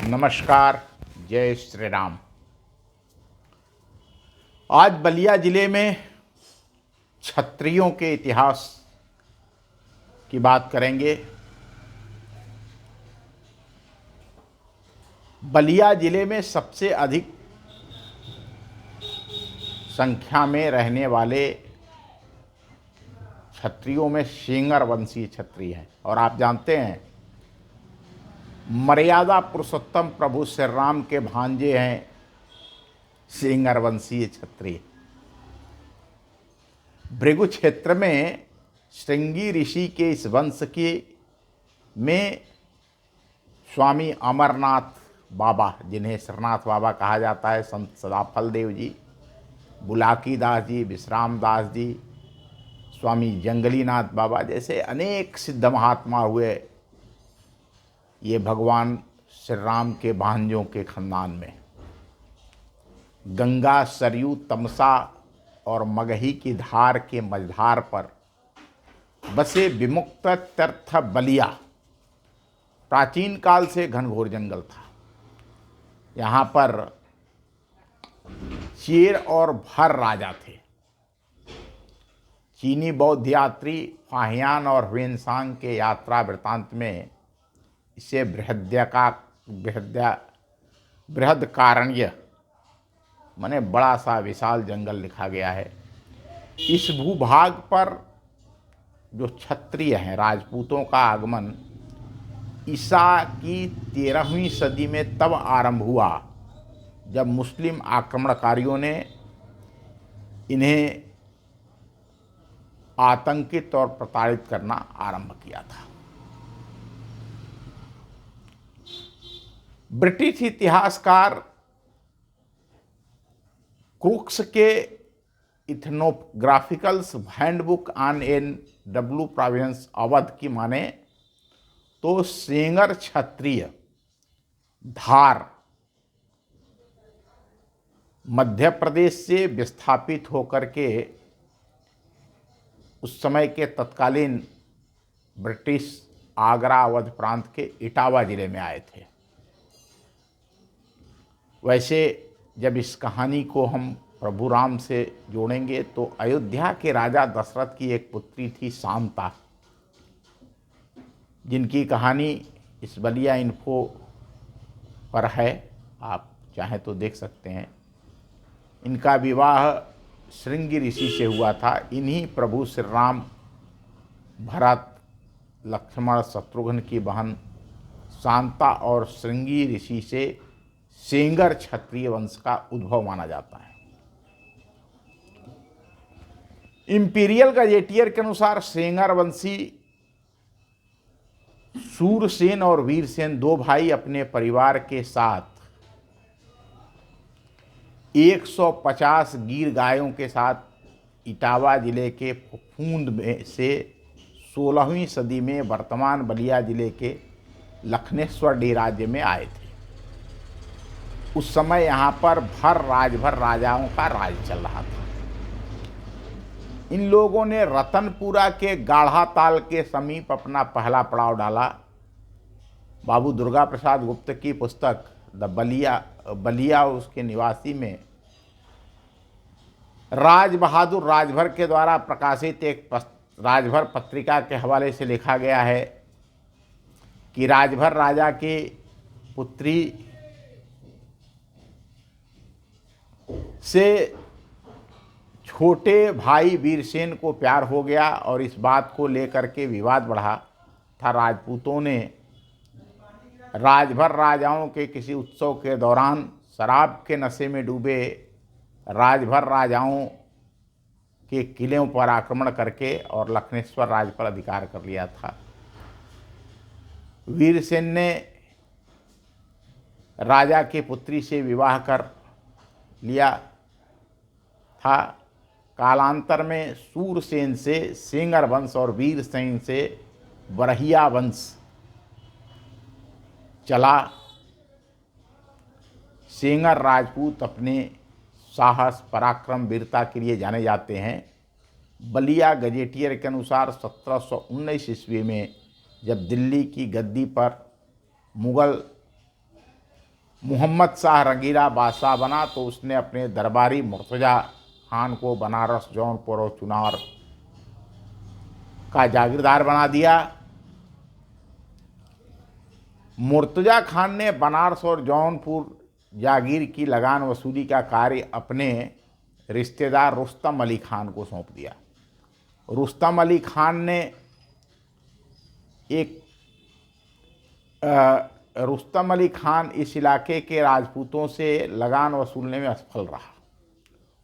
नमस्कार। जय श्री राम। आज बलिया जिले में क्षत्रियों के इतिहास की बात करेंगे। बलिया जिले में सबसे अधिक संख्या में रहने वाले क्षत्रियों में सेंगर वंशीय क्षत्रिय हैं। और आप जानते हैं मर्यादा पुरुषोत्तम प्रभु श्री राम के भांजे हैं सेंगर वंशीय क्षत्रिय। भृगु क्षेत्र में श्रृंगी ऋषि के इस वंश के में स्वामी अमरनाथ बाबा, जिन्हें सरनाथ बाबा कहा जाता है, संत सदाफल देव जी, बुलाकी दास जी, विश्राम दास जी, स्वामी जंगलीनाथ बाबा जैसे अनेक सिद्ध महात्मा हुए ये भगवान श्री राम के भांजों के खानदान में। गंगा, सरयू, तमसा और मगही की धार के मझधार पर बसे विमुक्त तीर्थ बलिया प्राचीन काल से घनघोर जंगल था। यहाँ पर चेर और भर राजा थे। चीनी बौद्ध यात्री फाहियान और ह्वेनसांग के यात्रा वृत्तांत में इसे बृहदकारण्य माने बड़ा सा विशाल जंगल लिखा गया है। इस भूभाग पर जो क्षत्रिय हैं, राजपूतों का आगमन ईसा की 13वीं सदी में तब आरंभ हुआ जब मुस्लिम आक्रमणकारियों ने इन्हें आतंकित और प्रताड़ित करना आरंभ किया था। ब्रिटिश इतिहासकार क्रूक्स के ethnographical handbook on NW province Awadh की माने तो सेंगर क्षत्रिय धार मध्य प्रदेश से विस्थापित होकर के उस समय के तत्कालीन ब्रिटिश आगरा अवध प्रांत के इटावा जिले में आए थे। वैसे जब इस कहानी को हम प्रभु राम से जोड़ेंगे तो अयोध्या के राजा दशरथ की एक पुत्री थी शांता, जिनकी कहानी इस बलिया इन्फो पर है, आप चाहें तो देख सकते हैं। इनका विवाह श्रृंगी ऋषि से हुआ था। इन्हीं प्रभु श्री राम, भरत, लक्ष्मण, शत्रुघ्न की बहन शांता और श्रृंगी ऋषि से सेंगर क्षत्रिय वंश का उद्भव माना जाता है। इंपीरियल गजेटियर के अनुसार सेंगर वंशी सूरसेन और वीरसेन दो भाई अपने परिवार के साथ 150 गीर गायों के साथ इटावा जिले के फूंद में से 16वीं सदी में वर्तमान बलिया जिले के लखनेश्वर डी राज्य में आए थे। उस समय यहाँ पर राजभर राजाओं का राज चल रहा था। इन लोगों ने रतनपुरा के गाढ़ा ताल के समीप अपना पहला पड़ाव डाला। बाबू दुर्गा प्रसाद गुप्त की पुस्तक द बलिया उसके निवासी में राज बहादुर राजभर के द्वारा प्रकाशित एक राजभर पत्रिका के हवाले से लिखा गया है कि राजभर राजा की पुत्री से छोटे भाई वीरसेन को प्यार हो गया और इस बात को लेकर के विवाद बढ़ा था। राजपूतों ने राजभर राजाओं के किसी उत्सव के दौरान शराब के नशे में डूबे राजभर राजाओं के किलों पर आक्रमण करके और लखनेश्वर राज पर अधिकार कर लिया था। वीरसेन ने राजा की पुत्री से विवाह कर लिया था। कालांतर में सूरसेन से सेंगर वंश और वीरसेन से बरहिया वंश चला। सेंगर राजपूत अपने साहस, पराक्रम, वीरता के लिए जाने जाते हैं। बलिया गजेटियर के अनुसार 1719 ईस्वी में जब दिल्ली की गद्दी पर मुगल मोहम्मद शाह रंगीला बादशाह बना तो उसने अपने दरबारी मुर्तज़ा खान को बनारस, जौनपुर और चुनार का जागीरदार बना दिया। मुर्तज़ा खान ने बनारस और जौनपुर जागीर की लगान वसूली का कार्य अपने रिश्तेदार रुस्तम अली खान को सौंप दिया। रुस्तम अली खान ने रुस्तम अली खान इस इलाके के राजपूतों से लगान वसूलने में असफल रहा।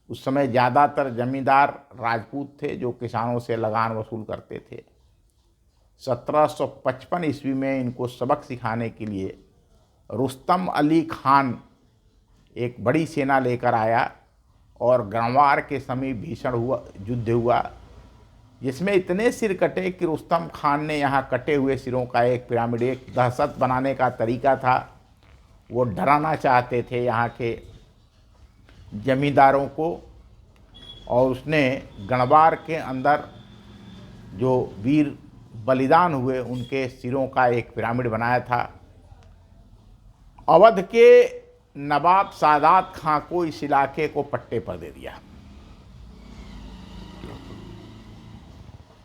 उस समय ज़्यादातर जमींदार राजपूत थे जो किसानों से लगान वसूल करते थे। 1755 ईस्वी में इनको सबक सिखाने के लिए रुस्तम अली खान एक बड़ी सेना लेकर आया और गणवार के समीप भीषण युद्ध हुआ, जिसमें इतने सिर कटे कि रुस्तम खान ने यहाँ कटे हुए सिरों का एक पिरामिड, एक दहशत बनाने का तरीका था। वो डराना चाहते थे यहाँ के जमींदारों को, और उसने गणवार के अंदर जो वीर बलिदान हुए उनके सिरों का एक पिरामिड बनाया था। अवध के नवाब सादात खां को इस इलाके को पट्टे पर दे दिया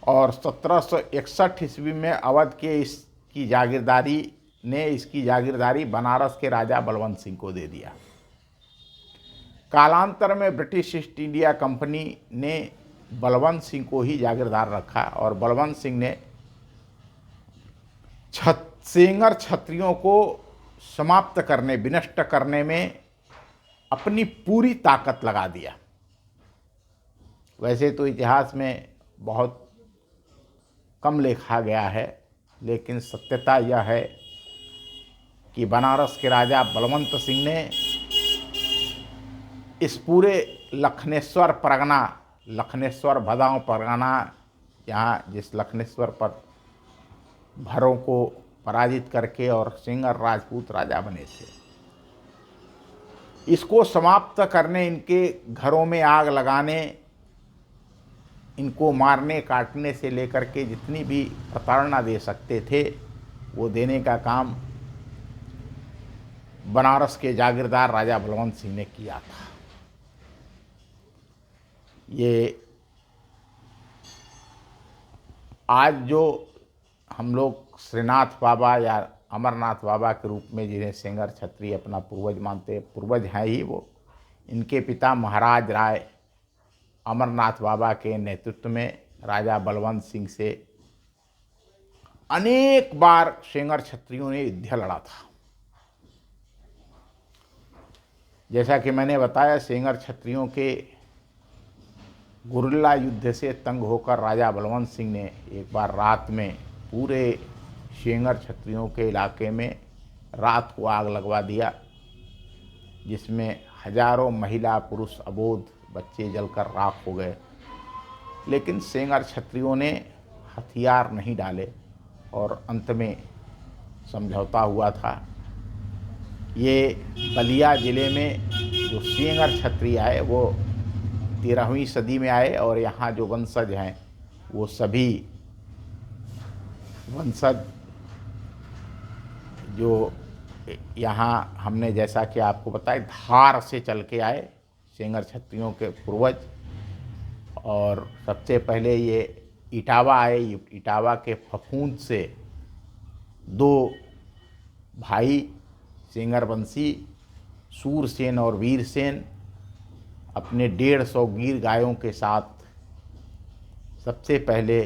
और 1761 ईस्वी में अवध के इसकी जागीरदारी बनारस के राजा बलवंत सिंह को दे दिया। कालांतर में ब्रिटिश ईस्ट इंडिया कंपनी ने बलवंत सिंह को ही जागीरदार रखा और बलवंत सिंह ने सेंगर क्षत्रियों को समाप्त करने, विनष्ट करने में अपनी पूरी ताकत लगा दिया। वैसे तो इतिहास में बहुत कम लिखा गया है, लेकिन सत्यता यह है कि बनारस के राजा बलवंत सिंह ने इस पूरे लखनेश्वर परगना, लखनेश्वर भदाओं परगना, यहाँ जिस लखनेश्वर पर भरों को पराजित करके और सेंगर राजपूत राजा बने थे, इसको समाप्त करने, इनके घरों में आग लगाने, इनको मारने काटने से लेकर के जितनी भी प्रताड़ना दे सकते थे वो देने का काम बनारस के जागीरदार राजा बलवंत सिंह ने किया था। ये आज जो हम लोग श्रीनाथ बाबा या अमरनाथ बाबा के रूप में जिन्हें सेंगर क्षत्रिय अपना पूर्वज मानते, पूर्वज हैं ही वो, इनके पिता महाराज राय अमरनाथ बाबा के नेतृत्व में राजा बलवंत सिंह से अनेक बार सेंगर क्षत्रियों ने युद्ध लड़ा था। जैसा कि मैंने बताया, सेंगर क्षत्रियों के गुरिल्ला युद्ध से तंग होकर राजा बलवंत सिंह ने एक बार रात में पूरे सेंगर क्षत्रियों के इलाके में रात को आग लगवा दिया, जिसमें हजारों महिला, पुरुष, अबोध बच्चे जलकर राख हो गए। लेकिन सेंगर क्षत्रियों ने हथियार नहीं डाले और अंत में समझौता हुआ था। ये बलिया ज़िले में जो सेंगर क्षत्रिय आए वो 13वीं सदी में आए और यहाँ जो वंशज हैं वो सभी वंशज जो यहाँ हमने जैसा कि आपको बताया धार से चल के आए सेंगर क्षत्रियों के पूर्वज। और सबसे पहले ये इटावा आए। इटावा के फफूंद से 2 भाई सेंगर वंशी सूरसेन और वीरसेन अपने 150 गीर गायों के साथ सबसे पहले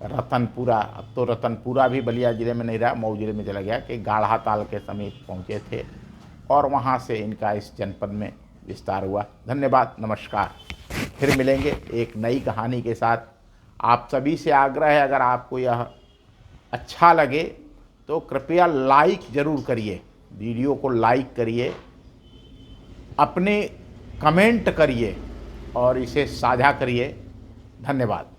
रतनपुरा, अब तो रतनपुरा भी बलिया ज़िले में नहीं रहा, मऊ ज़िले में चला गया, कि गाढ़ा ताल के समीप पहुँचे थे और वहाँ से इनका इस जनपद में विस्तार हुआ। धन्यवाद, नमस्कार। फिर मिलेंगे एक नई कहानी के साथ। आप सभी से आग्रह है, अगर आपको यह अच्छा लगे तो कृपया लाइक ज़रूर करिए, वीडियो को लाइक करिए, अपने कमेंट करिए और इसे साझा करिए। धन्यवाद।